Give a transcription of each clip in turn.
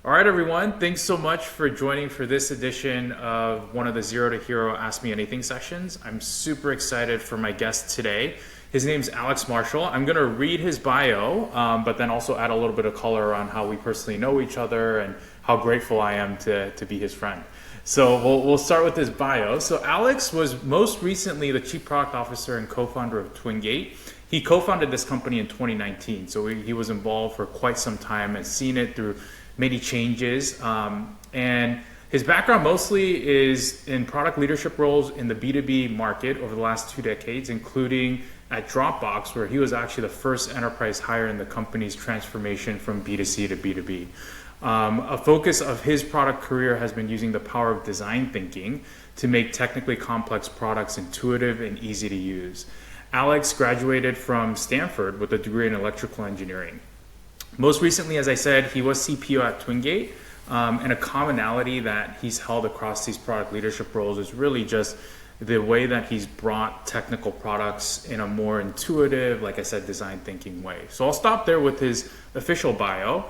All right, everyone. Thanks so much for joining for this edition of one of the Zero to Hero Ask Me Anything sessions. I'm super excited for my guest today. His name's Alex Marshall. I'm going to read his bio, but then also add a little bit of color around how we personally know each other and how grateful I am to be his friend. So we'll start with his bio. So Alex was most recently the Chief Product Officer and co-founder of Twingate. He co-founded this company in 2019, so he was involved for quite some time and seen it through many changes. And his background mostly is in product leadership roles in the B2B market over the last 2 decades, including at Dropbox, where he was actually the first enterprise hire in the company's transformation from B2C to B2B. A focus of his product career has been using the power of design thinking to make technically complex products intuitive and easy to use. Alex graduated from Stanford with a degree in electrical engineering. Most recently, as I said, he was CPO at Twingate, and a commonality that he's held across these product leadership roles is really just the way that he's brought technical products in a more intuitive, like I said, design thinking way. So I'll stop there with his official bio.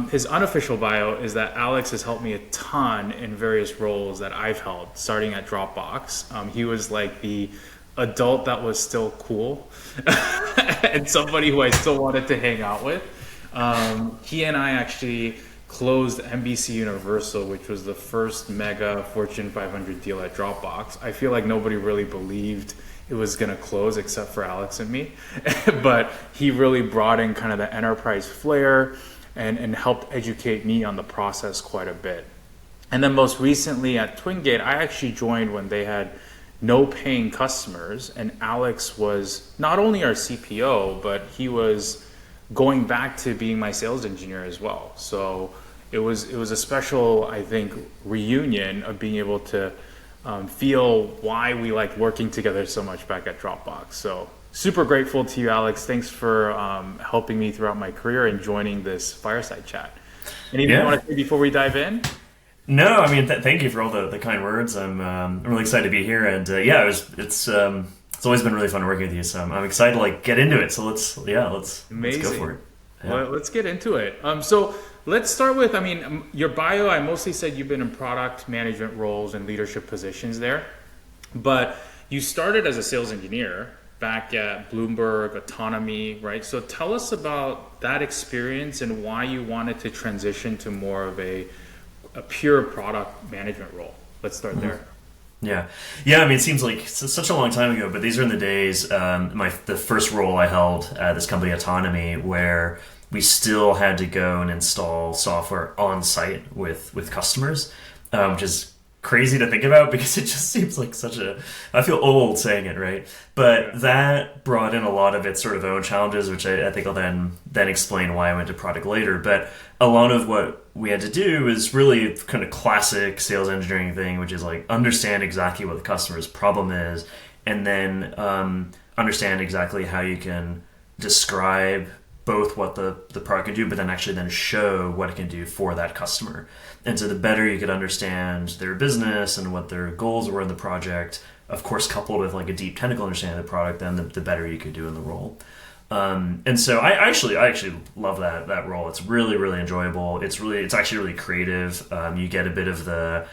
His unofficial bio is that Alex has helped me a ton in various roles that I've held, starting at Dropbox. He was like the adult that was still cool and somebody who I still wanted to hang out with. He and I actually closed NBC Universal, which was the first mega Fortune 500 deal at Dropbox. I feel like nobody really believed it was going to close except for Alex and me. But he really brought in kind of the enterprise flair and helped educate me on the process quite a bit. And then most recently at Twingate, I actually joined when they had no paying customers, and Alex was not only our CPO, but he was going back to being my sales engineer as well. So it was a special, I think, reunion of being able to feel why we like working together so much back at Dropbox. So super grateful to you, Alex. Thanks for helping me throughout my career and joining this fireside chat. Anything you want to say before we dive in? No, I mean, thank you for all the kind words. I'm really excited to be here, and it's always been really fun working with you. So I'm excited to like get into it. So let's go for it. Yeah. Well, let's get into it. So let's start with, I mean, your bio. I mostly said you've been in product management roles and leadership positions there, but you started as a sales engineer back at Bloomberg Autonomy, right? So tell us about that experience and why you wanted to transition to more of a pure product management role. Let's start there. Yeah. I mean, it seems like such a long time ago, but these are in the days, the first role I held at this company, Autonomy, where we still had to go and install software on site with customers, which is crazy to think about because it just seems like I feel old saying it, right? But that brought in a lot of its sort of own challenges, which I think I'll then explain why I went to product later. But a lot of what we had to do is really kind of classic sales engineering thing, which is like understand exactly what the customer's problem is, and then understand exactly how you can describe both what the product can do, but then actually then show what it can do for that customer. And so the better you could understand their business and what their goals were in the project, of course, coupled with like a deep technical understanding of the product, then the better you could do in the role. And so I actually love that role. It's really, really enjoyable. It's actually really creative. You get a bit of the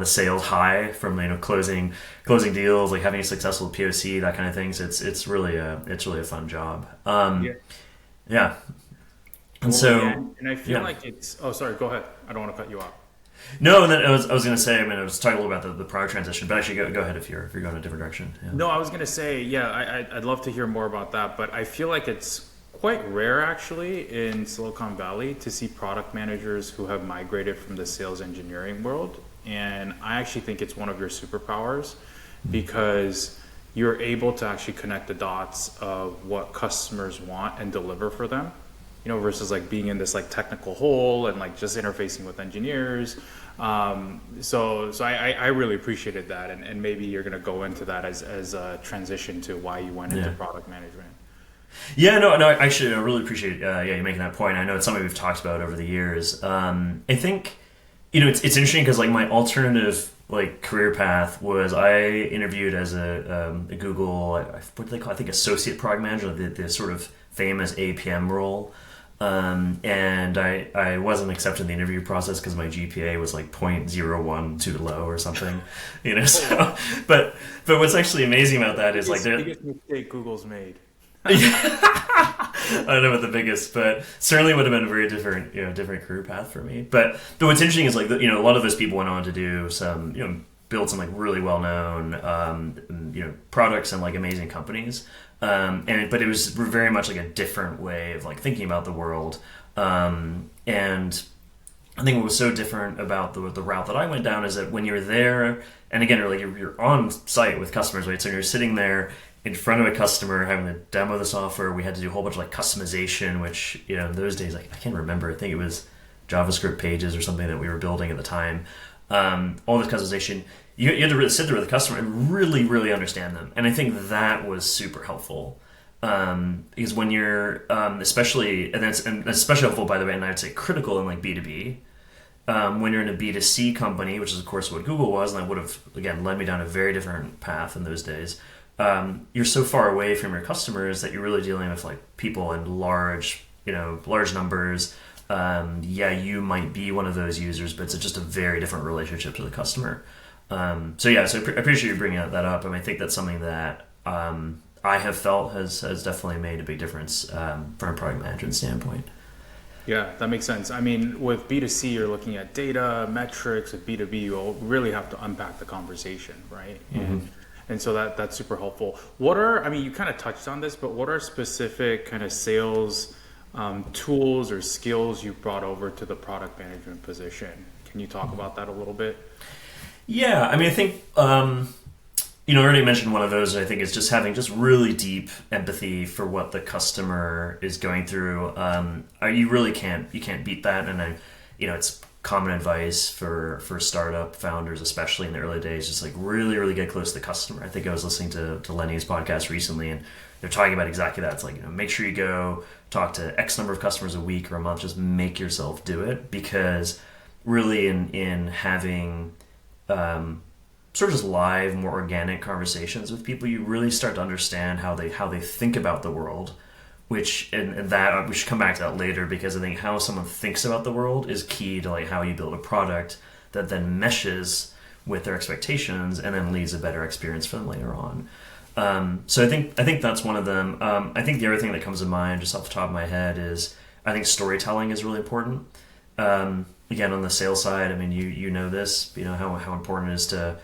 sales high from closing deals, like having a successful POC, that kind of things. It's really a fun job. Yeah. And and I feel like it's. Oh, sorry. Go ahead. I don't want to cut you off. No, and then I was going to say. I mean, I was talking a little about the product transition, but actually, go ahead if you're going a different direction. Yeah. No, I was going to say, I'd love to hear more about that, but I feel like it's quite rare actually in Silicon Valley to see product managers who have migrated from the sales engineering world, and I actually think it's one of your superpowers because you're able to actually connect the dots of what customers want and deliver for them. Versus like being in this like technical hole and like just interfacing with engineers. So I really appreciated that, and maybe you're gonna go into that as a transition to why you went into product management. Yeah, no, actually, I really appreciate you making that point. I know it's something we've talked about over the years. I think it's interesting because like my alternative like career path was I interviewed as a Google what do they call, I think, associate product manager, the sort of famous APM role. And I wasn't accepted in the interview process because my GPA was like 0.01 too low or something, you know. So, but what's actually amazing about that is like biggest mistake Google's made. I don't know about the biggest, but certainly would have been a very different, different career path for me. But what's interesting is like, a lot of those people went on to do some, build some like really well known, products and like amazing companies. But it was very much like a different way of like thinking about the world. And I think what was so different about the route that I went down is that when you're there, and again, you're on site with customers, right? So you're sitting there in front of a customer having to demo the software. We had to do a whole bunch of like customization, which, in those days, I can't remember. I think it was JavaScript pages or something that we were building at the time. All this customization, you had to really sit there with the customer and really, really understand them. And I think that was super helpful. Because when you're, especially, and especially helpful, by the way, and I'd say critical in like B2B, when you're in a B2C company, which is of course what Google was, and that would have, again, led me down a very different path in those days. You're so far away from your customers that you're really dealing with like people in large numbers. You might be one of those users, but it's just a very different relationship to the customer. So I appreciate you bringing that up. I think that's something that I have felt has definitely made a big difference from a product management standpoint. Yeah, that makes sense. I mean, with B2C, you're looking at data, metrics. With B2B, you'll really have to unpack the conversation, right? Mm-hmm. And so that's super helpful. You kind of touched on this, but what are specific kind of sales tools or skills you brought over to the product management position? Can you talk about that a little bit? Yeah, I think, I already mentioned one of those. I think is just having just really deep empathy for what the customer is going through. You really can't beat that. And it's common advice for startup founders, especially in the early days, just like really, really get close to the customer. I think I was listening to Lenny's podcast recently, and they're talking about exactly that. It's like, make sure you go talk to X number of customers a week or a month. Just make yourself do it, because really in having sort of just live, more organic conversations with people, you really start to understand how they think about the world. Which that we should come back to that later, because I think how someone thinks about the world is key to like how you build a product that then meshes with their expectations and then leads a better experience for them later on. So I think that's one of them. I think the other thing that comes to mind just off the top of my head is I think storytelling is really important. Again, on the sales side, you know this, how important it is to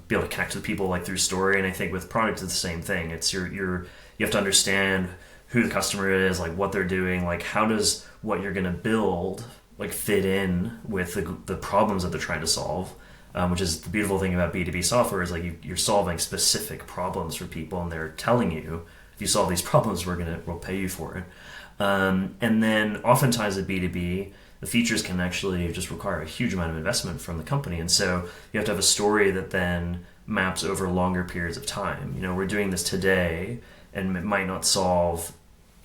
be able to connect with people like through story. And I think with product, it's the same thing. It's you have to understand who the customer is, like what they're doing, like how does what you're going to build like fit in with the problems that they're trying to solve, which is the beautiful thing about B2B software is like you're solving specific problems for people, and they're telling you, if you solve these problems, we'll pay you for it. And then oftentimes at B2B, the features can actually just require a huge amount of investment from the company, and so you have to have a story that then maps over longer periods of time. We're doing this today, and it might not solve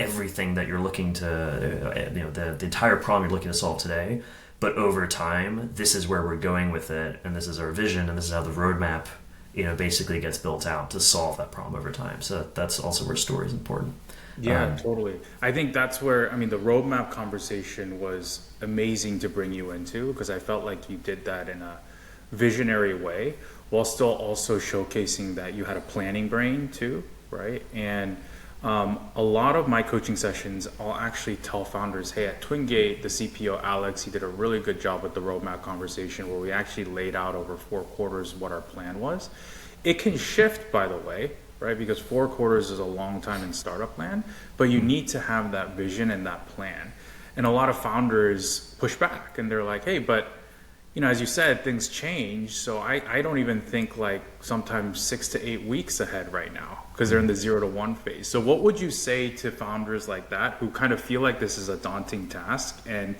everything that you're looking to, the entire problem you're looking to solve today, but over time, this is where we're going with it, and this is our vision, and this is how the roadmap, basically gets built out to solve that problem over time. So that's also where story is important. Yeah, totally. I think that's where, the roadmap conversation was amazing to bring you into, because I felt like you did that in a visionary way while still also showcasing that you had a planning brain too, right? And a lot of my coaching sessions, I'll actually tell founders, hey, at Twingate, the CPO, Alex, he did a really good job with the roadmap conversation where we actually laid out over 4 quarters what our plan was. It can shift, by the way, right? Because 4 quarters is a long time in startup land, but you need to have that vision and that plan. And a lot of founders push back and they're like, hey, but as you said, things change. So I don't even think like sometimes 6 to 8 weeks ahead right now, because they're in the 0 to 1 phase. So what would you say to founders like that who kind of feel like this is a daunting task, and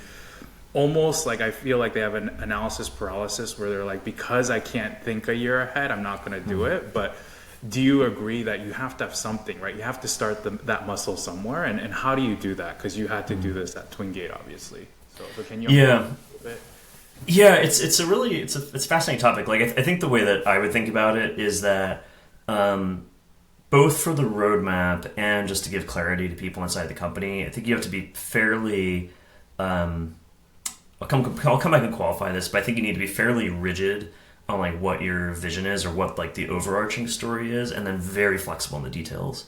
almost like I feel like they have an analysis paralysis where they're like, because I can't think a year ahead, I'm not going to do it. But do you agree that you have to have something, right? You have to start that muscle somewhere. And how do you do that? Because you had to do this at Twingate, obviously. So can you a little bit? Yeah, it's a fascinating topic. Like I think the way that I would think about it is that both both for the roadmap and just to give clarity to people inside the company, I think you have to be fairly. I'll come back and qualify this, but I think you need to be fairly rigid on like what your vision is or what like the overarching story is, and then very flexible in the details.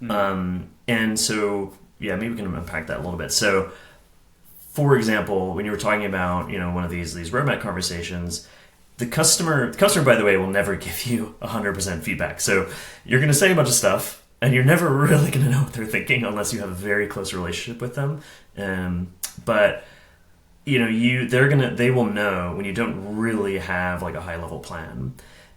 And so, yeah, maybe we can unpack that a little bit. So, for example, when you were talking about one of these roadmap conversations, the customer, by the way, will never give you 100% feedback. So you're going to say a bunch of stuff, and you're never really going to know what they're thinking unless you have a very close relationship with them. But they will know when you don't really have like a high level plan.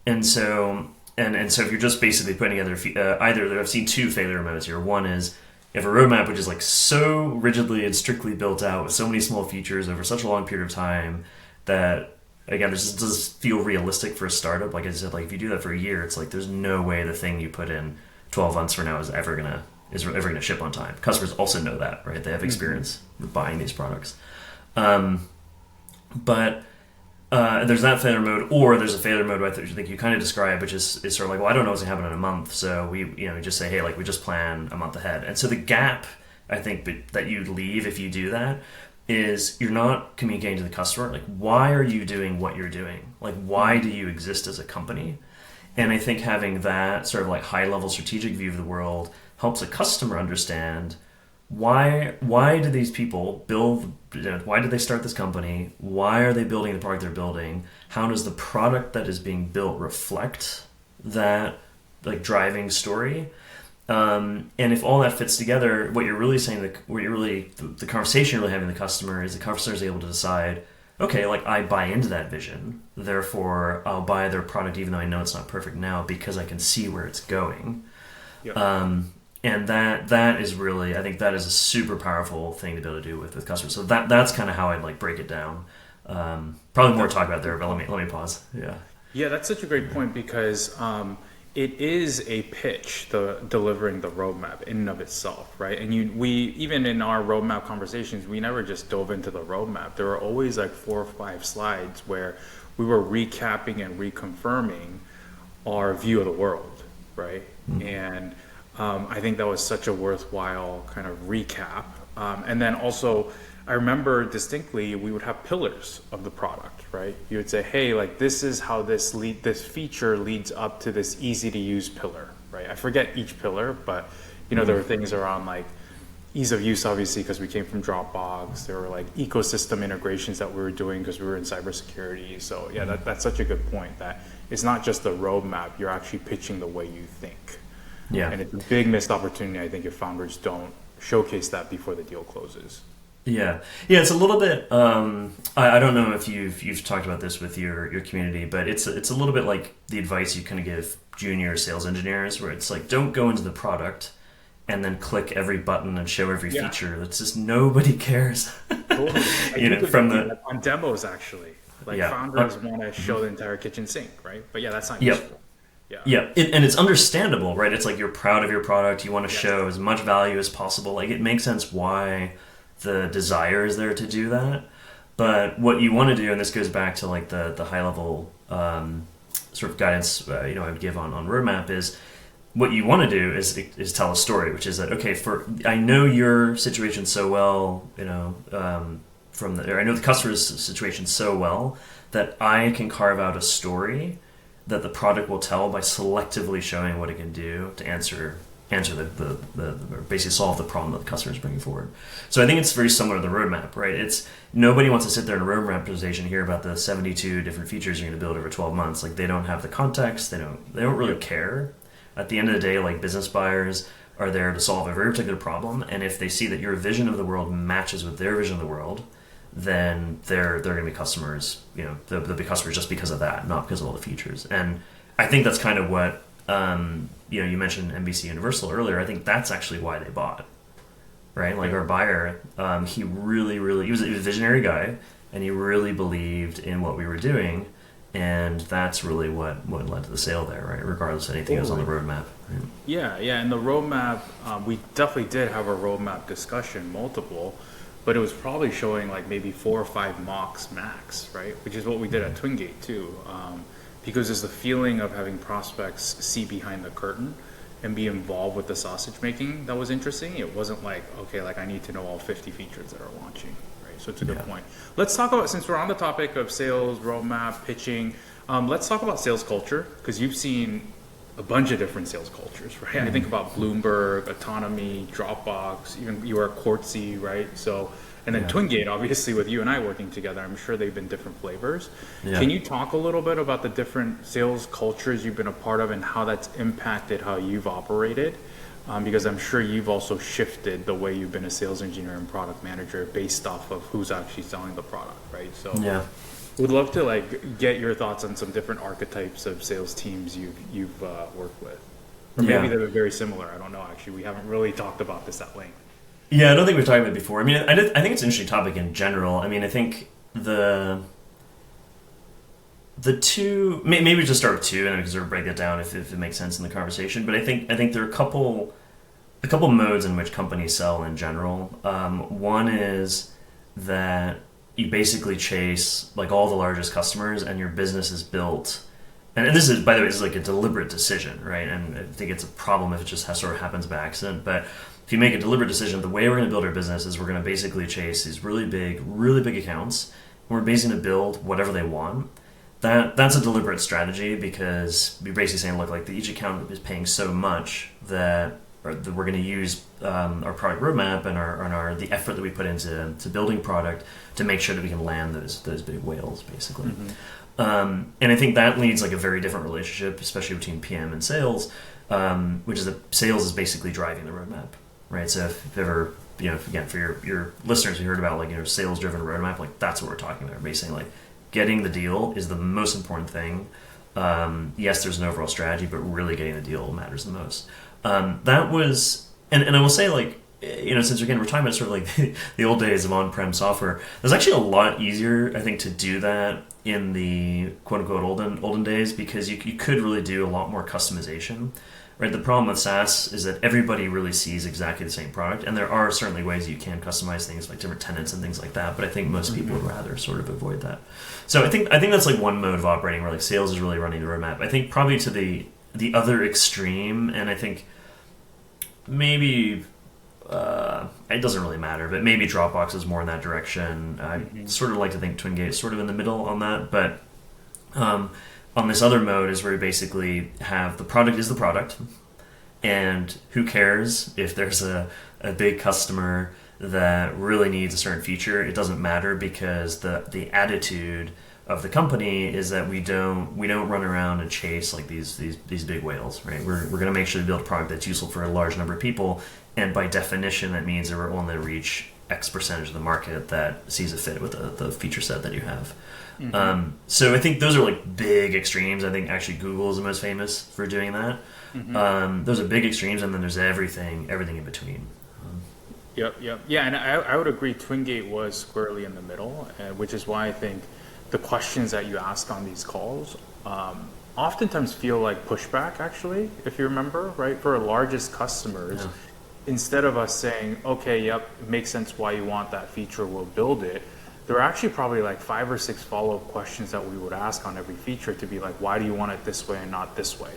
And so if you're just basically putting together either, I've seen two failure modes here. One is you have a roadmap which is like so rigidly and strictly built out with so many small features over such a long period of time that, again, this just doesn't feel realistic for a startup. Like I said, like if you do that for a year, it's like there's no way the thing you put in 12 months from now is ever gonna ship on time. Customers also know that, right? They have experience with buying these products. But there's that failure mode, or there's a failure mode I think you kind of described, which is sort of like, well, I don't know what's gonna happen in a month, so we just say, hey, like we just plan a month ahead. And so the gap I think that you leave if you do that is you're not communicating to the customer, like, why are you doing what you're doing? Like, why do you exist as a company? And I think having that sort of like high level strategic view of the world helps a customer understand why do these people build, why did they start this company? Why are they building the product they're building? How does the product that is being built reflect that like driving story? And if all that fits together, what you're really saying, the conversation you're really having with the customer is the customer is able to decide, okay, like I buy into that vision, therefore I'll buy their product even though I know it's not perfect now because I can see where it's going. Yep. And that is really, I think that is a super powerful thing to be able to do with customers. So that's kind of how I'd like break it down. Probably more to talk about there, but let me pause. Yeah, that's such a great point because it is a pitch, delivering the roadmap in and of itself, right? And we even in our roadmap conversations, we never just dove into the roadmap. There were always like 4 or 5 slides where we were recapping and reconfirming our view of the world, right? Mm-hmm. And I think that was such a worthwhile kind of recap. And then also, I remember distinctly we would have pillars of the product, right? You would say, hey, like this is how this feature leads up to this easy to use pillar, right? I forget each pillar, but there were things around like ease of use, obviously, because we came from Dropbox. There were like ecosystem integrations that we were doing because we were in cybersecurity. So yeah, that's such a good point that it's not just the roadmap, you're actually pitching the way you think. Yeah. And it's a big missed opportunity, I think, if founders don't showcase that before the deal closes. Yeah, it's a little bit. I don't know if you've talked about this with your community, but it's a little bit like the advice you kind of give junior sales engineers, where it's like, don't go into the product and then click every button and show every feature. That's just nobody cares. Totally. On demos actually, founders want to show the entire kitchen sink, right? But that's not useful. Yeah, and it's understandable, right? It's like you're proud of your product. You want to show as much value as possible. Like it makes sense why the desire is there to do that. But what you want to do, and this goes back to like the high level sort of guidance I would give on roadmap, is what you want to do is tell a story, which is that, okay, I know your situation so well, I know the customer's situation so well that I can carve out a story that the product will tell by selectively showing what it can do to answer the basically solve the problem that the customer is bringing forward. So I think it's very similar to the roadmap, right? It's nobody wants to sit there in a roadmap presentation and hear about the 72 different features you're going to build over 12 months. Like they don't have the context. They don't really care. At the end of the day, like business buyers are there to solve a very particular problem, and if they see that your vision of the world matches with their vision of the world, then they're going to be customers. They'll be customers just because of that, not because of all the features. And I think that's kind of what you mentioned NBC Universal earlier. I think that's actually why they bought, right? Like our buyer, he was a visionary guy, and he really believed in what we were doing, and that's really what led to the sale there, right? Regardless of anything that was on the roadmap. Right? Yeah, and the roadmap, we definitely did have a roadmap discussion, multiple. But it was probably showing like maybe 4 or 5 mocks max, right? Which is what we did at Twingate too, because there's the feeling of having prospects see behind the curtain and be involved with the sausage making that was interesting. It wasn't like, okay, like I need to know all 50 features that are launching, right? So it's a good point. Let's talk about, since we're on the topic of sales, roadmap, pitching, let's talk about sales culture, because you've seen a bunch of different sales cultures, right? I think about Bloomberg, Autonomy, Dropbox, even you are at Quartzy, right? So, and then Twingate, obviously, with you and I working together, I'm sure they've been different flavors. Yeah. Can you talk a little bit about the different sales cultures you've been a part of and how that's impacted how you've operated? Because I'm sure you've also shifted the way you've been a sales engineer and product manager based off of who's actually selling the product, right? So, Yeah. would love to like get your thoughts on some different archetypes of sales teams you've worked with, or maybe Yeah. they're very similar. I don't know. Actually, we haven't really talked about this at length. Yeah, I don't think we've talked about it before. I mean, I think it's an interesting topic in general. I mean, I think the two, maybe just start with two, and then we can sort of break that down if it makes sense in the conversation. But I think there are a couple modes in which companies sell in general. One is that you basically chase like all the largest customers, and your business is built. And this is, by the way, this is like a deliberate decision, right? And I think it's a problem if it just sort of happens by accident. But if you make a deliberate decision, the way we're going to build our business is we're going to basically chase these really big accounts. And we're basically going to build whatever they want. That's a deliberate strategy, because you're basically saying, look, like each account is paying so much that we're going to use our product roadmap and the effort that we put into building product to make sure that we can land those big whales, basically. And I think that leads like a very different relationship, especially between PM and sales, which is that sales is basically driving the roadmap, right? So if ever, again, for your listeners who heard about like, sales-driven roadmap, like that's what we're talking about. Basically, like getting the deal is the most important thing. Yes, there's an overall strategy, but really getting the deal matters the most. That was, and I will say, like, since again we're talking about sort of like the old days of on-prem software, it was actually a lot easier, I think, to do that in the quote-unquote olden days, because you could really do a lot more customization. Right, the problem with SaaS is that everybody really sees exactly the same product, and there are certainly ways you can customize things like different tenants and things like that. But I think most people would rather sort of avoid that. So I think that's like one mode of operating where like sales is really running the roadmap. I think probably to the other extreme, and I think maybe it doesn't really matter, but maybe Dropbox is more in that direction. I sort of like to think Twingate is sort of in the middle on that, but. On this other mode is where you basically have the product is the product, and who cares if there's a big customer that really needs a certain feature. It doesn't matter, because the attitude of the company is that we don't run around and chase like these big whales, right? We're going to make sure to build a product that's useful for a large number of people, and by definition that means that we're only reach X percentage of the market that sees a fit with the feature set that you have. So I think those are like big extremes. I think actually Google is the most famous for doing that. Those are big extremes, and then there's everything in between. Yep. Yeah, and I would agree Twingate was squarely in the middle, which is why I think the questions that you ask on these calls oftentimes feel like pushback, actually, if you remember, right? For our largest customers, instead of us saying, okay, yep, it makes sense why you want that feature, we'll build it, there are actually probably like 5 or 6 follow-up questions that we would ask on every feature to be like, why do you want it this way and not this way?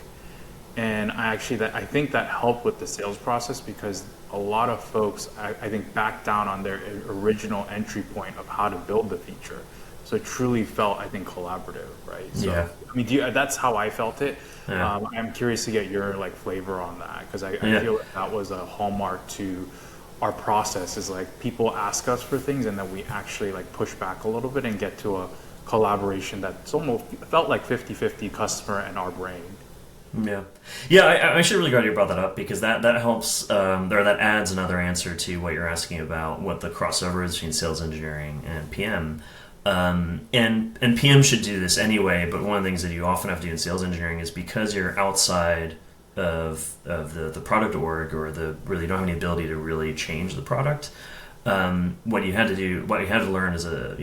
And I think that helped with the sales process, because a lot of folks, I think, backed down on their original entry point of how to build the feature. So it truly felt, I think, collaborative, right? So, Yeah. I mean, that's how I felt it. Yeah. I'm curious to get your like flavor on that, because I feel like that was a hallmark to our process, is like people ask us for things and then we actually like push back a little bit and get to a collaboration that's almost felt like 50-50 customer and our brain. Yeah. I should really glad you brought that up, because that helps, or that adds another answer to what you're asking about, what the crossover is between sales engineering and PM. And PM should do this anyway, but one of the things that you often have to do in sales engineering is, because you're outside of the product org, or really don't have any ability to really change the product. What you had to learn as a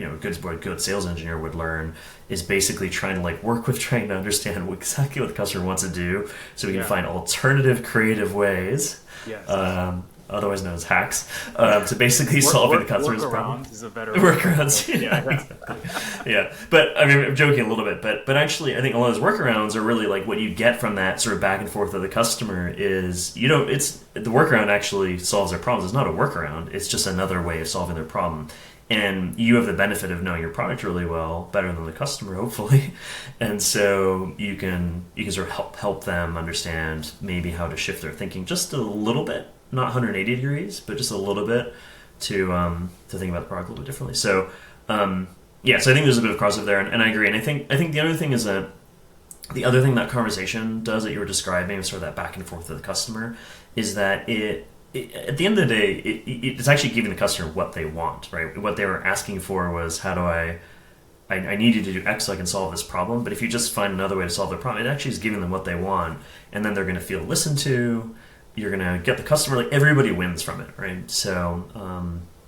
good sales engineer would learn is basically trying to understand exactly what the customer wants to do, so we can find alternative creative ways otherwise known as hacks, to basically solving the customer's problem. Workarounds is a better Workarounds, yeah. exactly. Yeah. But I mean, I'm joking a little bit, but actually, I think a lot of those workarounds are really like what you get from that sort of back and forth with the customer is it's the workaround actually solves their problems. It's not a workaround; it's just another way of solving their problem. And you have the benefit of knowing your product really well, better than the customer, hopefully, and so you can sort of help them understand maybe how to shift their thinking just a little bit, not 180 degrees, but just a little bit to think about the product a little bit differently. So yeah, so I think there's a bit of crossover there, and I agree. And I think the other thing is that the other thing that conversation does that you were describing, sort of that back and forth with the customer, is that at the end of the day, it's actually giving the customer what they want, right? What they were asking for was, how do I need you to do X so I can solve this problem. But if you just find another way to solve their problem, it actually is giving them what they want, and then they're going to feel listened to. You're going to get the customer, like everybody wins from it, right? So,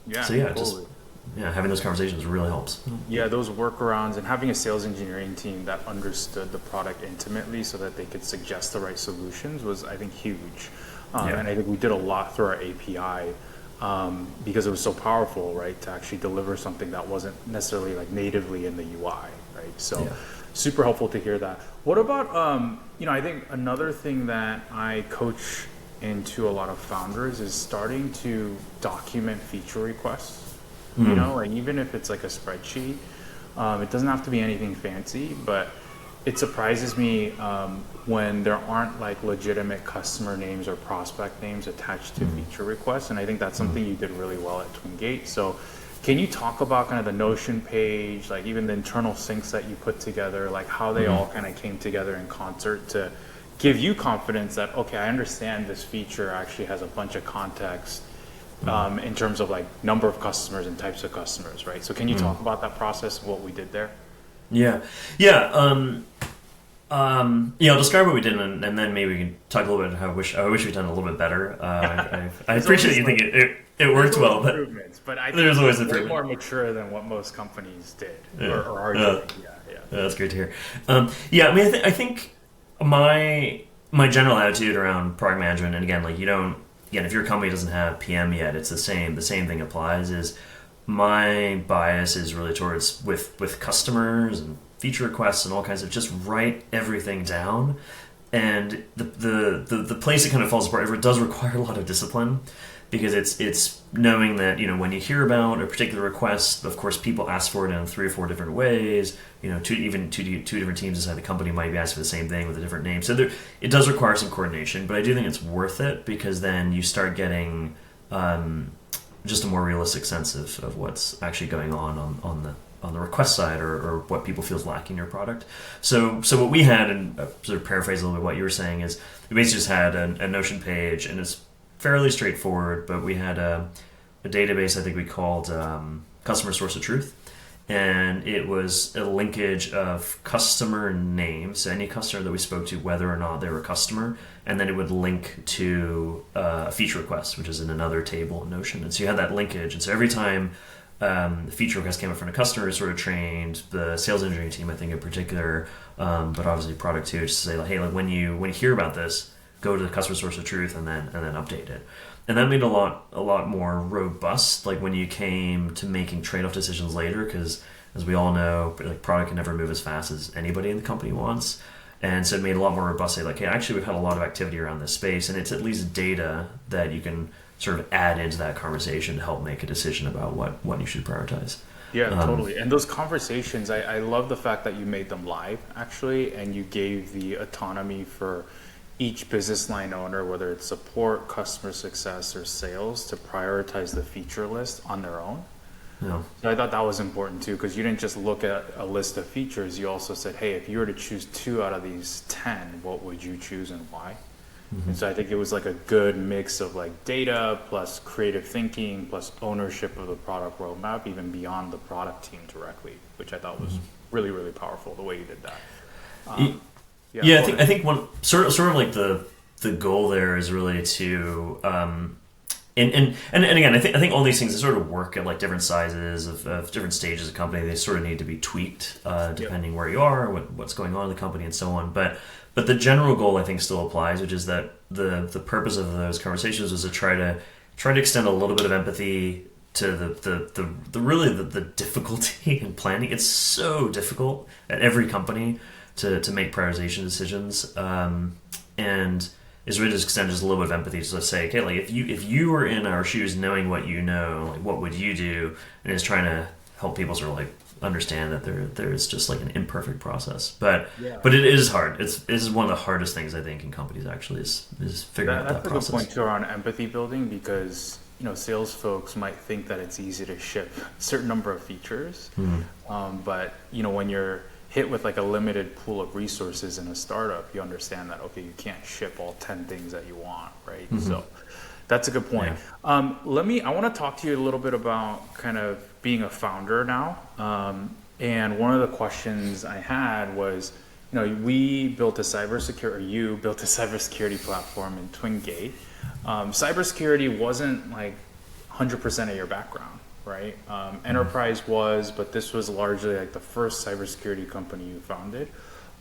Yeah, yeah, totally. having those conversations really helps. Yeah, those workarounds and having a sales engineering team that understood the product intimately so that they could suggest the right solutions was, I think, huge. And I think we did a lot through our API because it was so powerful, right, to actually deliver something that wasn't necessarily like natively in the UI, right? So super helpful to hear that. What about, I think another thing that I coach into a lot of founders is starting to document feature requests. Like even if it's like a spreadsheet, it doesn't have to be anything fancy, but it surprises me when there aren't like legitimate customer names or prospect names attached to feature requests, and I think that's something you did really well at Twingate. So can you talk about kind of the Notion page, like even the internal syncs that you put together, like how they all kind of came together in concert to give you confidence that, okay, I understand this feature actually has a bunch of context in terms of like number of customers and types of customers, right? So can you talk about that process and what we did there? I'll describe what we did, and then maybe we can talk a little bit about how I wish we'd done a little bit better. I appreciate you think it worked well, but I think there's always it's way improvement. more mature than what most companies did or are doing. That's great to hear. I think my general attitude around product management, and again, like if your company doesn't have PM yet, it's the same thing applies. Is my bias is really towards with customers and feature requests and all kinds of, just write everything down. And the place it kind of falls apart, it does require a lot of discipline, because it's knowing that when you hear about a particular request, of course people ask for it in 3 or 4 different ways. Two different teams inside the company might be asking for the same thing with a different name. So it does require some coordination, but I do think it's worth it, because then you start getting just a more realistic sense of what's actually going on the request side, or what people feel is lacking in your product. So what we had, and sort of paraphrase a little bit what you were saying, is we basically just had a Notion page, and it's fairly straightforward, but we had a database I think we called Customer Source of Truth, and it was a linkage of customer names, so any customer that we spoke to, whether or not they were a customer, and then it would link to a feature request, which is in another table in Notion. And so you had that linkage, and so every time the feature request came up from a customer, sort of trained the sales engineering team, I think in particular, but obviously product too, just to say like, hey, like when you hear about this, go to the customer source of truth and then update it. And that made a lot more robust, like when you came to making trade-off decisions later, because as we all know, like product can never move as fast as anybody in the company wants. And so it made a lot more robust, say like, hey, actually we've had a lot of activity around this space, and it's at least data that you can sort of add into that conversation to help make a decision about what you should prioritize. Yeah, totally. And those conversations, I love the fact that you made them live, actually, and you gave the autonomy for each business line owner, whether it's support, customer success, or sales, to prioritize the feature list on their own. Yeah. So I thought that was important too, because you didn't just look at a list of features, you also said, hey, if you were to choose 2 out of these 10, what would you choose and why? And so I think it was like a good mix of like data plus creative thinking plus ownership of the product roadmap, even beyond the product team directly, which I thought was really, really powerful the way you did that. I think one sort of like the goal there is really to and again, I think all these things, they sort of work at like different sizes of different stages of company. They sort of need to be tweaked depending where you are, what's going on in the company, and so on. But the general goal, I think, still applies, which is that the purpose of those conversations was to try to try to extend a little bit of empathy to the really the difficulty in planning. It's so difficult at every company to make prioritization decisions, and is really just extend just a little bit of empathy to say, okay, like if you were in our shoes, knowing what you know, like what would you do, and is trying to help people sort of like understand that there's just like an imperfect process, but it is hard. It is one of the hardest things I think in companies actually is figuring out that That's a process. good point too around empathy building because sales folks might think that it's easy to ship a certain number of features, but when you're hit with like a limited pool of resources in a startup, you understand that okay, you can't ship all 10 things that you want, right? So that's a good point. Yeah. I want to talk to you a little bit about kind of being a founder now. And one of the questions I had was, we built a cybersecurity, or you built a cybersecurity platform in Twingate. Cybersecurity wasn't like 100% of your background, right? Enterprise was, but this was largely like the first cybersecurity company you founded.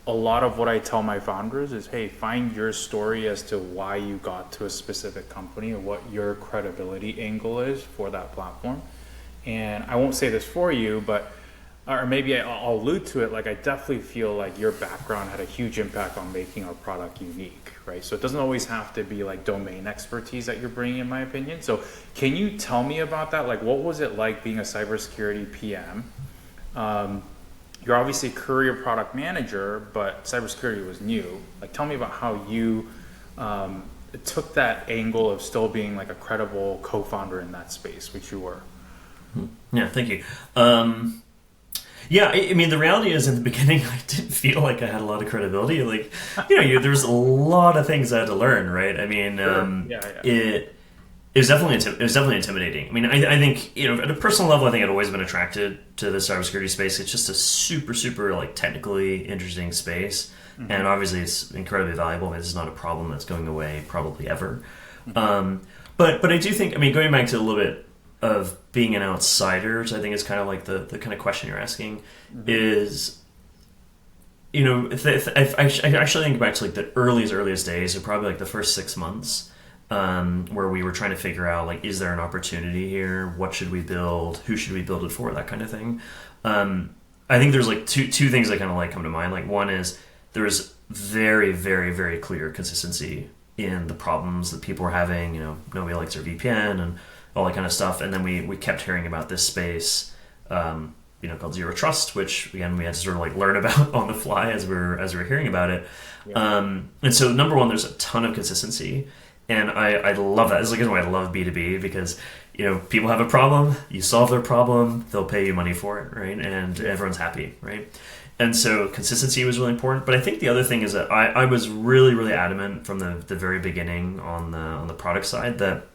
A lot of what I tell my founders is, hey, find your story as to why you got to a specific company or what your credibility angle is for that platform. And I won't say this for you, but or maybe I'll allude to it. Like I definitely feel like your background had a huge impact on making our product unique, right? So it doesn't always have to be like domain expertise that you're bringing, in my opinion. So can you tell me about that? Like, what was it like being a cybersecurity PM? You're obviously a career product manager, but cybersecurity was new. Like, tell me about how you took that angle of still being like a credible co-founder in that space, which you were. Yeah, thank you. Yeah, I mean, the reality is, in the beginning, I didn't feel like I had a lot of credibility. Like, there's a lot of things I had to learn, right? I mean, it was definitely intimidating. I mean, I think at a personal level, I think I'd always been attracted to the cybersecurity space. It's just a super like technically interesting space, and obviously it's incredibly valuable. I mean, this is not a problem that's going away probably ever. But I do think, I mean, going back to a little bit of being an outsider, which I think is kind of like the kind of question you're asking, is, if I actually think back to like the earliest days, so probably like the first 6 months, where we were trying to figure out like, is there an opportunity here? What should we build? Who should we build it for? That kind of thing. I think there's like two things that kind of like come to mind. Like one is there's very, very, very clear consistency in the problems that people were having. Nobody likes their VPN and all that kind of stuff. And then we kept hearing about this space, called Zero Trust, which again we had to sort of like learn about on the fly as we're hearing about it. And so number one, there's a ton of consistency, and I love that. This is like why I love B2B, because people have a problem, you solve their problem, they'll pay you money for it, right? And everyone's happy, right? And so consistency was really important. But I think the other thing is that I was really, really adamant from the very beginning on the product side that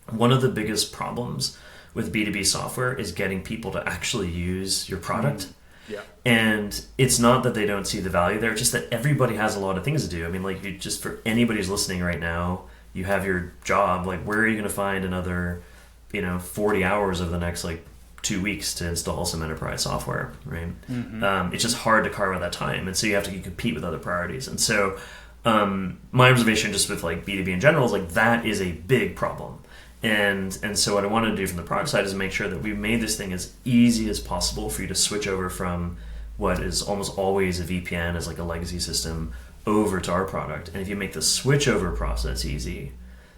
one of the biggest problems with B2B software is getting people to actually use your product. Yeah. And it's not that they don't see the value there, it's just that everybody has a lot of things to do. I mean, like, just for anybody who's listening right now, you have your job, like, where are you going to find another 40 hours of the next like 2 weeks to install some enterprise software, right? It's just hard to carve out that time, and so you compete with other priorities. And so my observation just with like B2B in general is like that is a big problem. And so what I wanted to do from the product side is make sure that we made this thing as easy as possible for you to switch over from what is almost always a VPN as like a legacy system over to our product. And if you make the switchover process easy,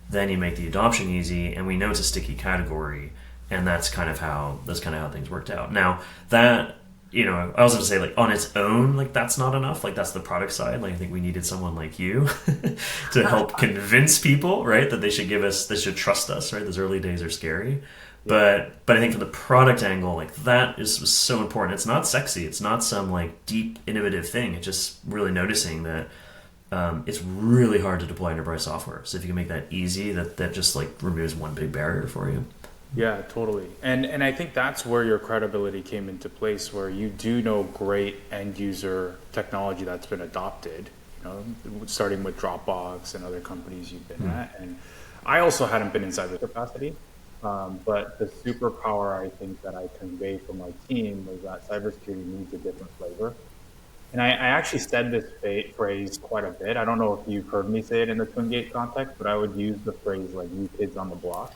then you make the adoption easy, and we know it's a sticky category, and that's kind of how things worked out. Now that I was going to say, like, on its own, like, that's not enough. Like, that's the product side. Like, I think we needed someone like you to help convince people, right, that they should trust us, right? Those early days are scary. But I think from the product angle, like, was so important. It's not sexy. It's not some, like, deep, innovative thing. It's just really noticing that it's really hard to deploy enterprise software. So if you can make that easy, that just, like, removes one big barrier for you. Yeah, totally. And I think that's where your credibility came into place, where you do know great end user technology that's been adopted, starting with Dropbox and other companies you've been at. And I also hadn't been in cyber capacity, but the superpower I think that I conveyed from my team was that cybersecurity needs a different flavor. And I actually said this phrase quite a bit. I don't know if you've heard me say it in the Twingate context, but I would use the phrase like "new kids on the block."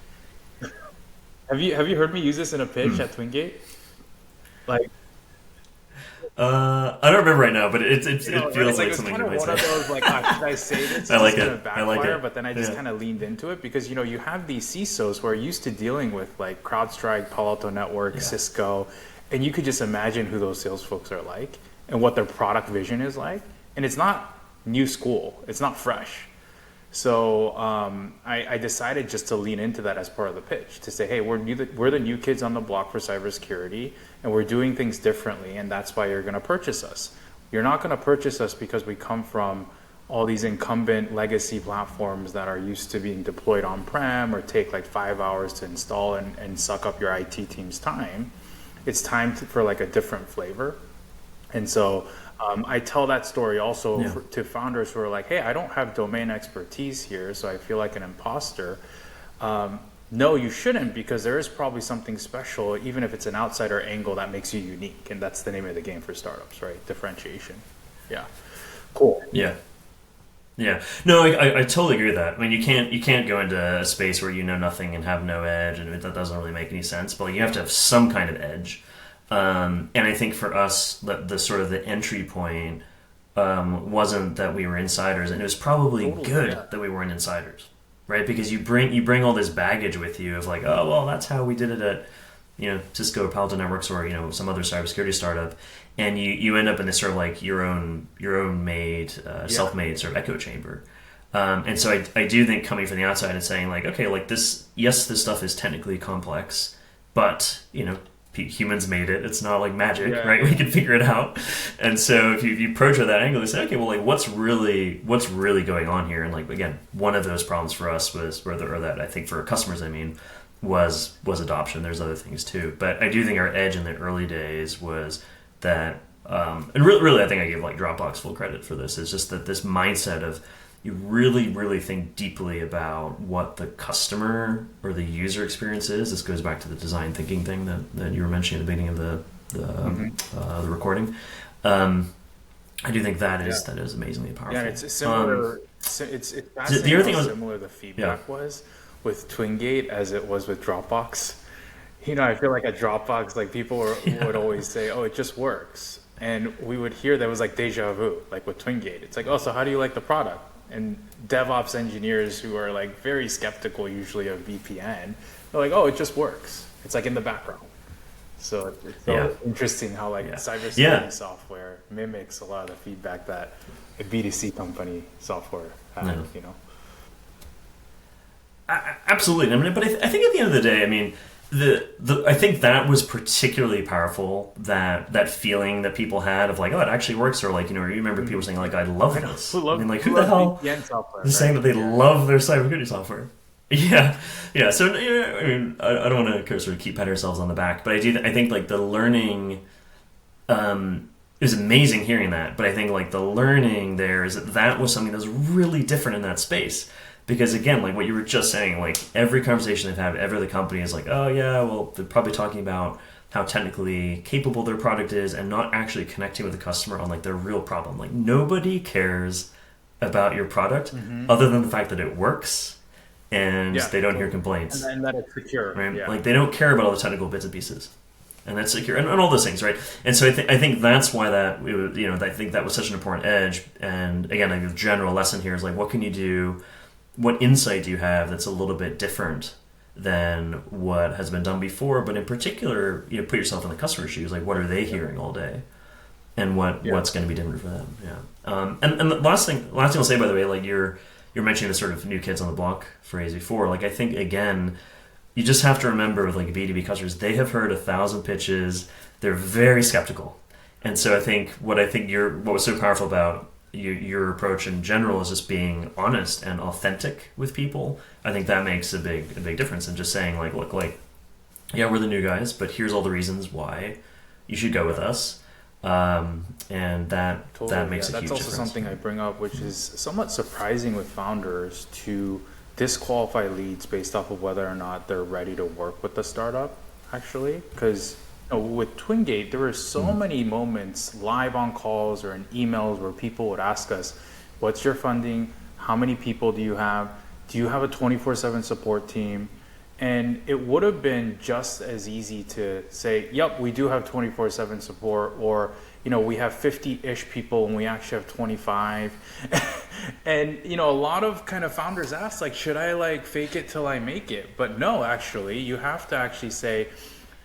Have you heard me use this in a pitch at Twingate? Like, I don't remember right now, but it it's feels like like it's something kind you of might one say. of those like, ah, should I say this? I It's like just gonna it. I like backfire. it. But then I just Yeah. kind of leaned into it because you have these CISOs who are used to dealing with like CrowdStrike, Palo Alto Networks, Yeah. Cisco, and you could just imagine who those sales folks are like and what their product vision is like. And it's not new school. It's not fresh. So I decided just to lean into that as part of the pitch to say, hey, we're the new kids on the block for cybersecurity, and we're doing things differently, and that's why you're going to purchase us. You're not going to purchase us because we come from all these incumbent legacy platforms that are used to being deployed on-prem or take like 5 hours to install and suck up your IT team's time. It's time for like a different flavor. And so I tell that story also Yeah. to founders who are like, hey, I don't have domain expertise here, so I feel like an imposter. No, you shouldn't, because there is probably something special, even if it's an outsider angle that makes you unique. And that's the name of the game for startups, right? Differentiation. Yeah. Cool. Yeah. Yeah, no, I totally agree with that. I mean, you can't go into a space where you know nothing and have no edge, and that doesn't really make any sense. But like, you have to have some kind of edge. And I think for us, the sort of the entry point wasn't that we were insiders, and it was probably Totally, good yeah. that we weren't insiders, right? Because you bring all this baggage with you of like, oh well, that's how we did it at Cisco or Palo Alto Networks or some other cybersecurity startup, and you end up in this sort of like your own made self-made sort of echo chamber. And so I do think coming from the outside and saying like, okay, like this, yes, this stuff is technically complex, but humans made it. It's not like magic, Yeah. right? We can figure it out. And so if you approach it that angle, you say, okay, well, like what's really going on here? And like again, one of those problems for us was, or that I think for customers, I mean, was adoption. There's other things too, but I do think our edge in the early days was that, and really, I think I give like Dropbox full credit for this. Is just that this mindset of you really, really think deeply about what the customer or the user experience is. This goes back to the design thinking thing that you were mentioning at the beginning of the recording. I do think that is amazingly powerful. Yeah, and it's similar. It's the fascinating other thing how was, similar the feedback was with Twingate as it was with Dropbox. I feel like at Dropbox, like people would always say, "Oh, it just works," and we would hear that was like deja vu, like with Twingate. It's like, "Oh, so how do you like the product?" And DevOps engineers who are like very skeptical usually of VPN, they're like, "Oh, it just works. It's like in the background." So it's so Yeah. interesting how like Yeah. cybersecurity Yeah. software mimics a lot of the feedback that a B2C company software has. Yeah. Absolutely. I mean, but I think at the end of the day, I mean, I think that was particularly powerful. That feeling that people had of like, oh, it actually works, or like, you remember people saying like, I love this. Who I mean, like, who who the loves hell VPN software, is saying right? that they Yeah. love their cybersecurity software? Yeah, yeah. So I mean, I don't want to sort of keep patting ourselves on the back, but I think like the learning. It was amazing hearing that, but I think like the learning there is that was something that was really different in that space. Because again, like what you were just saying, like every conversation they've had, every other company is like, oh yeah, well they're probably talking about how technically capable their product is and not actually connecting with the customer on like their real problem. Like nobody cares about your product other than the fact that it works and Yeah, they don't hear totally. complaints. And that it's secure. Right? Yeah. Like they don't care about all the technical bits and pieces, and that's secure, and all those things, right? And so I think that's why that we would, I think that was such an important edge. And again, like the general lesson here is like, what can you do? What insight do you have that's a little bit different than what has been done before? But in particular, put yourself in the customer's shoes. Like, what are they hearing all day, and what's going to be different for them? Yeah. And the last thing I'll say, by the way, like you're mentioning the sort of new kids on the block phrase before. Like I think again, you just have to remember with like B2B customers, they have heard 1,000 pitches. They're very skeptical, and so I think what was so powerful about your approach in general is just being honest and authentic with people. I think that makes a big difference. And just saying like, look, like, yeah, we're the new guys, but here's all the reasons why you should go with us. And that Totally, makes yeah. a huge That's also difference. something I bring up, which is somewhat surprising with founders to disqualify leads based off of whether or not they're ready to work with the startup, actually. Because with Twingate, there were so many moments live on calls or in emails where people would ask us, what's your funding? How many people do you have? Do you have a 24/7 support team? And it would have been just as easy to say, yep, we do have 24/7 support, or, we have 50-ish people and we actually have 25. And, a lot of kind of founders ask, like, should I like fake it till I make it? But no, actually, you have to actually say,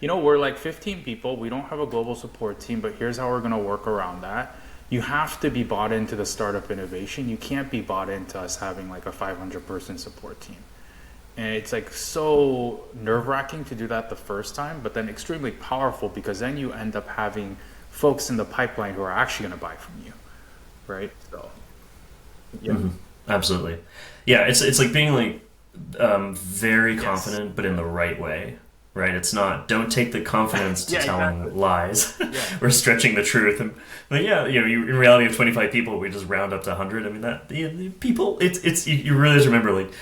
we're like 15 people. We don't have a global support team, but here's how we're going to work around that. You have to be bought into the startup innovation. You can't be bought into us having like a 500-person support team. And it's like so nerve-wracking to do that the first time, but then extremely powerful, because then you end up having folks in the pipeline who are actually going to buy from you, right? So, yeah. Absolutely. Yeah, it's like being like very confident, but in the right way, right? It's not, don't take the confidence to telling lies or stretching the truth. But in reality of 25 people, we just round up to 100. I mean, the people, you really just remember, like,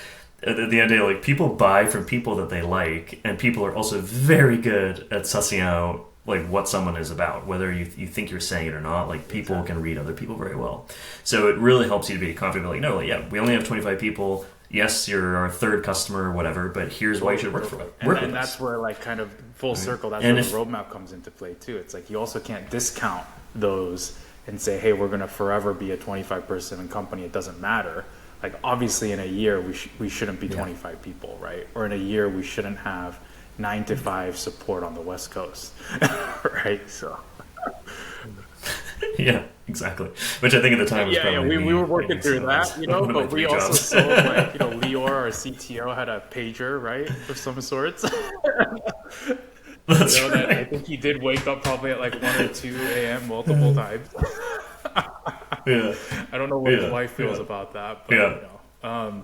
at the end of the day, like, people buy from people that they like, and people are also very good at sussing out like what someone is about, whether you think you're saying it or not. Like, people can read other people very well, so it really helps you to be confident. Like, no, like, yeah, we only have 25 people. Yes, you're our third customer or whatever, but here's why you should work for it. And that's where, like, kind of full circle, that's where the roadmap comes into play too. It's like, you also can't discount those and say, hey, we're going to forever be a 25-person company. It doesn't matter. Like, obviously in a year we shouldn't be 25 people, right? Or in a year we shouldn't have 9 to 5 support on the West Coast, right? So yeah, exactly. Which I think at the time was probably we were working through that, but we also sold, like, Lior, our CTO, had a pager, right, of some sorts. That's right. I think he did wake up probably at like 1 or 2 a.m. multiple times. Yeah. I don't know what his wife feels about that, but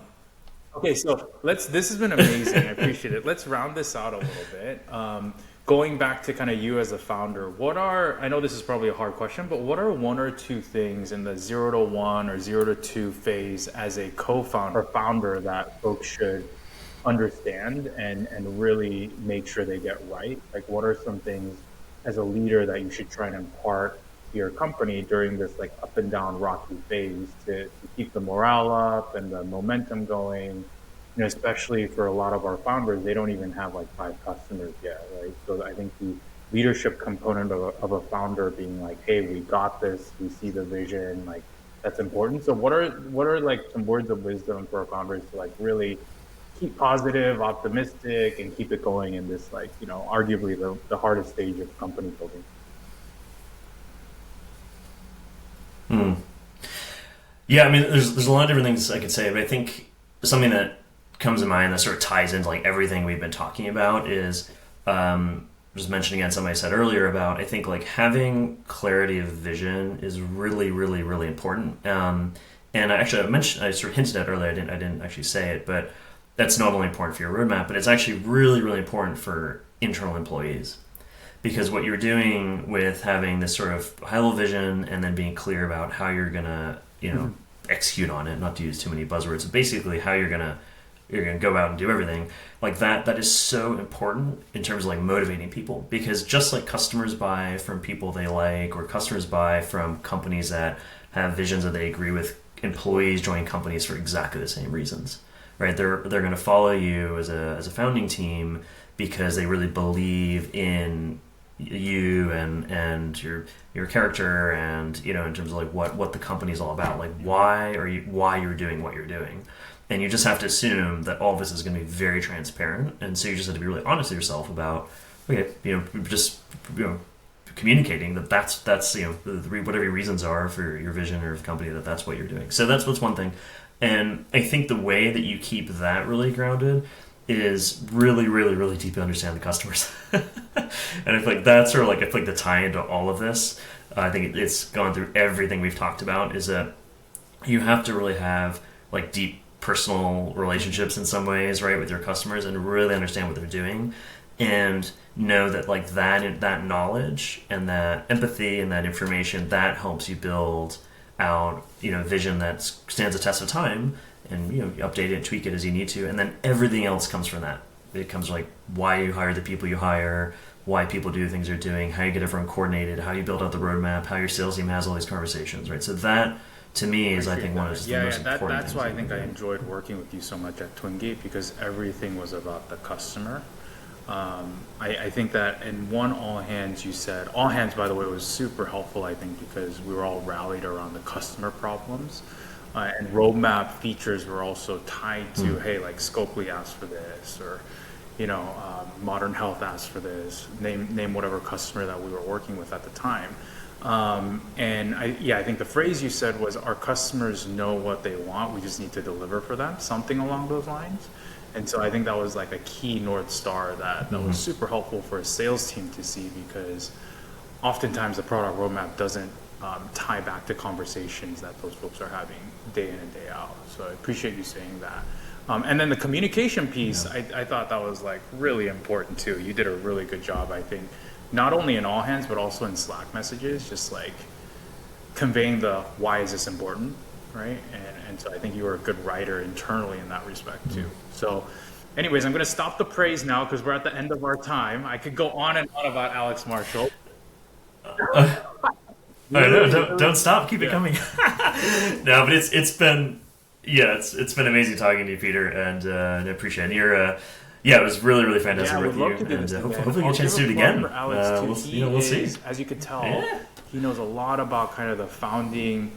okay, so this has been amazing. I appreciate it. Let's round this out a little bit. Going back to kind of you as a founder, I know this is probably a hard question, but what are 1 or 2 things in the 0 to 1 or 0 to 2 phase as a co-founder or founder that folks should understand and really make sure they get right? Like, what are some things as a leader that you should try and impart to your company during this like up and down rocky phase to keep the morale up and the momentum going? Especially for a lot of our founders, they don't even have like 5 customers yet, right? So I think the leadership component of a founder being like, hey, we got this, we see the vision, like, that's important. So what are like some words of wisdom for our founders to like really keep positive, optimistic, and keep it going in this, like, arguably the hardest stage of company building? Yeah, I mean, there's a lot of different things I could say, but I think something that comes to mind that sort of ties into like everything we've been talking about is just mentioning again something I said earlier about, I think, like, having clarity of vision is really, really, really important. And I sort of hinted at earlier, I didn't actually say it, but that's not only important for your roadmap, but it's actually really, really important for internal employees. Because what you're doing with having this sort of high-level vision and then being clear about how you're going to, execute on it, not to use too many buzzwords, but basically how you're going to go out and do everything, like that is so important in terms of like motivating people. Because just like customers buy from people they like, or customers buy from companies that have visions that they agree with, employees join companies for exactly the same reasons, right? They're going to follow you as a founding team because they really believe in you and your character, and in terms of like what the company's all about, like why you're doing what you're doing. And you just have to assume that all of this is going to be very transparent, and so you just have to be really honest with yourself about, okay, just communicating that's whatever your reasons are for your vision or company, that's what you're doing. So that's what's one thing. And I think the way that you keep that really grounded is really, really, really deeply understand the customers. And I feel like that's sort of like the tie into all of this. I think it's gone through everything we've talked about, is that you have to really have like deep personal relationships in some ways, right, with your customers, and really understand what they're doing, and know that like that knowledge and that empathy and that information that helps you build out vision that stands the test of time, and you update it, tweak it as you need to, and then everything else comes from that. It comes like why you hire the people you hire, why people do the things they're doing, how you get everyone coordinated, how you build out the roadmap, how your sales team has all these conversations, right? So that to me is I think one of the Yeah, most yeah, important that's things why I you think can I do. enjoyed working with you so much at Twingate, because everything was about the customer. I think that in one all hands, you said, all hands, by the way, was super helpful, I think, because we were all rallied around the customer problems. And roadmap features were also tied to, hey, like Scopely asked for this, or, Modern Health asked for this, name whatever customer that we were working with at the time. And I think the phrase you said was, our customers know what they want, we just need to deliver for them, something along those lines. And so I think that was like a key North Star that was super helpful for a sales team to see, because oftentimes the product roadmap doesn't tie back to conversations that those folks are having day in and day out. So I appreciate you saying that. And then the communication piece, I thought that was like really important too. You did a really good job, I think, not only in all hands, but also in Slack messages, just like conveying the why is this important, right? And so I think you were a good writer internally in that respect too. So anyways, I'm going to stop the praise now because we're at the end of our time. I could go on and on about Alex Marshall. All right, no, Really, don't stop. Keep it yeah. coming. No, but it's been it's been amazing talking to you, Peter, and I appreciate it. It was really fantastic Yeah, I with would you, love to do and this again. hopefully we get a chance to do it I'll give again. a plug for Alex too. We'll see. As you could tell, Yeah. he knows a lot about kind of the founding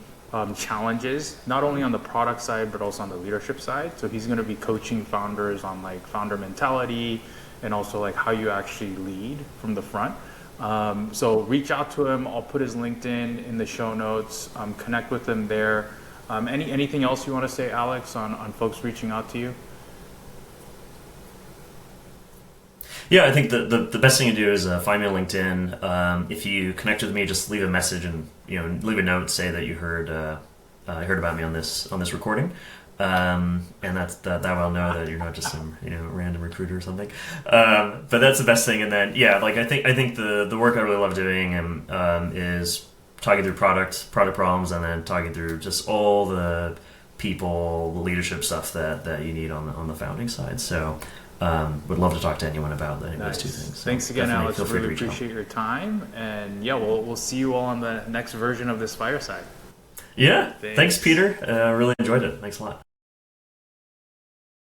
challenges, not only on the product side, but also on the leadership side. So he's going to be coaching founders on like founder mentality and also like how you actually lead from the front. So reach out to him. I'll put his LinkedIn in the show notes. Connect with him there. Anything else you want to say, Alex, on folks reaching out to you? Yeah, I think the best thing to do is find me on LinkedIn. If you connect with me, just leave a message and leave a note, say that you heard about me on this recording, and that will know that you're not just some random recruiter or something. But that's the best thing. And then I think the work I really love doing is talking through product problems, and then talking through just all the people, the leadership stuff that you need on the founding side. So. Would love to talk to anyone about any of those two things. So Thanks again, definitely Alex. feel free to Really reach out. appreciate your time. And we'll see you all on the next version of this fireside. Yeah, Thanks. thanks Peter. Really enjoyed it. Thanks a lot.